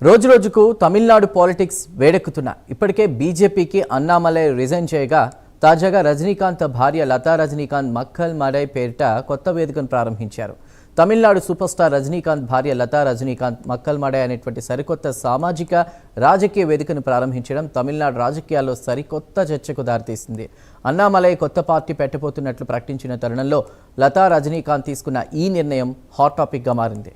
రోజురోజుకు తమిళనాడు పాలిటిక్స్ వేడెక్కుతున్నాయి. ఇప్పటికే బీజేపీకి అన్నామలై రిజైన్ చేయగా తాజాగా రజనీకాంత్ భార్య లతా రజనీకాంత్ మక్కల్ మడై పేరిట కొత్త వేదికను ప్రారంభించారు. తమిళనాడు సూపర్ స్టార్ రజనీకాంత్ భార్య లతా రజనీకాంత్ మక్కల్ మడై అనేటువంటి సరికొత్త సామాజిక రాజకీయ వేదికను ప్రారంభించడం తమిళనాడు రాజకీయాల్లో సరికొత్త చర్చకు దారితీసింది. అన్నామలై కొత్త పార్టీ పెట్టబోతున్నట్లు ప్రకటించిన తరుణంలో లతా రజనీకాంత్ తీసుకున్న ఈ నిర్ణయం హాట్ టాపిక్గా మారింది.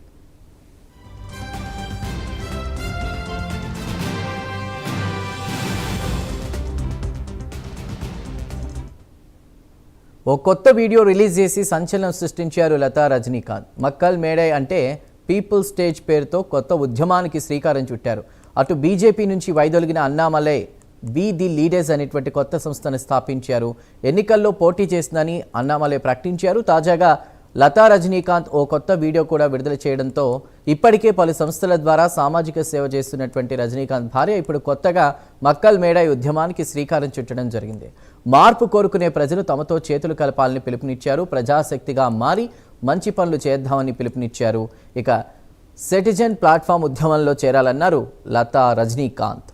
ఓ కొత్త వీడియో రిలీజ్ చేసి సంచలనం సృష్టించారు లతా రజనీకాంత్. మక్కల్ మేడై అంటే పీపుల్ స్టేజ్ పేరుతో కొత్త ఉద్యమానికి శ్రీకారం చుట్టారు. అటు బీజేపీ నుంచి వైదొలిగిన అన్నామలై వి ది లీడర్స్ అనేటువంటి కొత్త సంస్థను స్థాపించారు. ఎన్నికల్లో పోటీ చేస్తుందని అన్నామలై ప్రకటించారు. తాజాగా లతా రజనీకాంత్ ఓ కొత్త వీడియో కూడా విడుదల చేయడంతో ఇప్పటికే పలు సంస్థల ద్వారా సామాజిక సేవ చేస్తున్నటువంటి రజనీకాంత్ భార్య ఇప్పుడు కొత్తగా మక్కల్ మేడై ఉద్యమానికి శ్రీకారం చుట్టడం జరిగింది. మార్పు కోరుకునే ప్రజలు తమతో చేతులు కలపాలని పిలుపునిచ్చారు. ప్రజాశక్తిగా మారి మంచి పనులు చేద్దామని పిలుపునిచ్చారు. ఇక సిటిజన్ ప్లాట్ఫామ్ ఉద్యమంలో చేరాలన్నారు లతా రజనీకాంత్.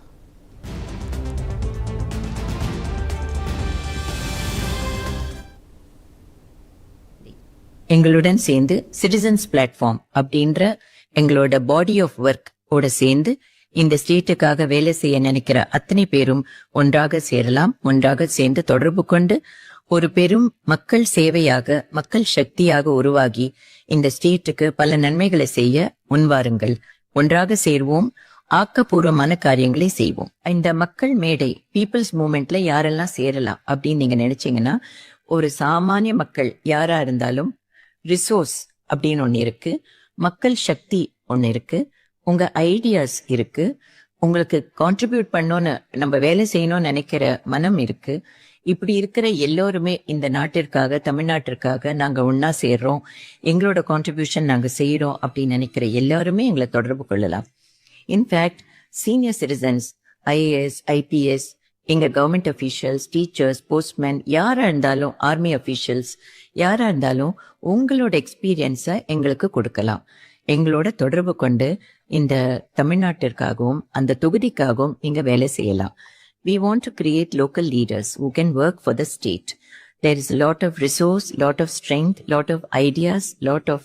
எங்களுடன் சேர்ந்து சிட்டிசன்ஸ் பிளாட்ஃபார்ம் அப்படின்ற எங்களோட பாடி ஆஃப் ஒர்க் ஓட சேர்ந்து இந்த ஸ்டேட்டுக்காக வேலை செய்ய நினைக்கிற அத்தனை பேரும் ஒன்றாக சேரலாம். ஒன்றாக சேர்ந்து தொடர்பு கொண்டு ஒரு பெரும் மக்கள் சேவையாக மக்கள் சக்தியாக உருவாகி இந்த ஸ்டேட்டுக்கு பல நன்மைகளை செய்ய முன்வாருங்கள். ஒன்றாக சேர்வோம், ஆக்கப்பூர்வமான காரியங்களை செய்வோம். இந்த மக்கள் மேடை பீப்புள்ஸ் மூவ்மெண்ட்ல யாரெல்லாம் சேரலாம் அப்படின்னு நீங்க நினைச்சீங்கன்னா, ஒரு சாமானிய மக்கள் யாரா இருந்தாலும் ரிசோர்ஸ் அப்படின்னு ஒன்று இருக்கு, மக்கள் சக்தி ஒன்று இருக்கு, உங்க ஐடியாஸ் இருக்கு, உங்களுக்கு கான்ட்ரிபியூட் பண்ணோன்னு நம்ம வேலை செய்யணும்னு நினைக்கிற மனம் இருக்கு. இப்படி இருக்கிற எல்லோருமே இந்த நாட்டிற்காக தமிழ்நாட்டிற்காக நாங்க ஒன்னா சேர்றோம், எங்களோட கான்ட்ரிபியூஷன் நாங்க செய்யறோம் அப்படின்னு நினைக்கிற எல்லாருமே எங்களை தொடர்பு கொள்ளலாம். In fact senior citizens, IAS, IPS, எங்க கவர்மெண்ட் அஃபீஷியல்ஸ், டீச்சர்ஸ், போஸ்ட்மேன் யாரா இருந்தாலும், ஆர்மி அஃபீஷியல்ஸ் யாரா இருந்தாலும் உங்களோட எக்ஸ்பீரியன்ஸை எங்களுக்கு கொடுக்கலாம். எங்களோட தொடர்பு கொண்டு இந்த தமிழ்நாட்டிற்காகவும் அந்த தொகுதிக்காகவும் நீங்க வேலை செய்யலாம். We want to create local leaders who can work for the state. There is a lot of resource, lot of strength, lot of ideas, lot of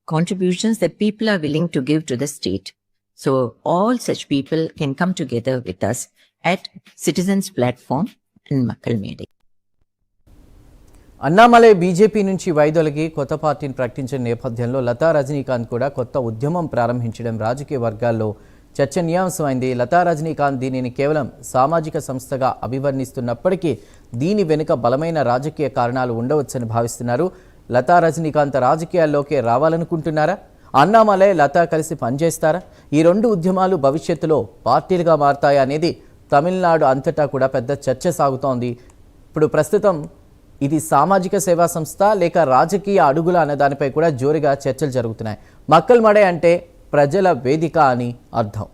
contributions that people are willing to give to the state. So all such people can come together with us at Citizens Platform in Makkal Medai. Annamalai BJP నుంచి వైదొలిగి కొత్త పార్టీని ప్రకటించిన నేపథ్యంలో లతా రజనీకాంత్ కూడా కొత్త ఉద్యమం ప్రారంభించడం రాజకీయ వర్గాల్లో చర్చనీయాంశమైంది. లతా రజనీకాంత్ దీనిని కేవలం సామాజిక సంస్థగా అభివర్ణిస్తున్నప్పటికీ దీని వెనుక బలమైన రాజకీయ కారణాలు ఉండవచ్చని భావిస్తున్నారు. లతా రజనీకాంత్ రాజకీయాల్లోకే రావాలనుకుంటున్నారా? అన్నామలై లతా కలిసి పనిచేస్తారా? ఈ రెండు ఉద్యమాలు భవిష్యత్తులో పార్టీలుగా మారతాయా అనేది తమిళనాడు అంతటా కూడా పెద్ద చర్చ సాగుతోంది. ఇప్పుడు ప్రస్తుతం ఇది సామాజిక సేవా సంస్థ లేక రాజకీయ అడుగుల అనే దానిపై కూడా జోరుగా చర్చలు జరుగుతున్నాయి. మక్కల్ మడై అంటే ప్రజల వేదిక అని అర్థం.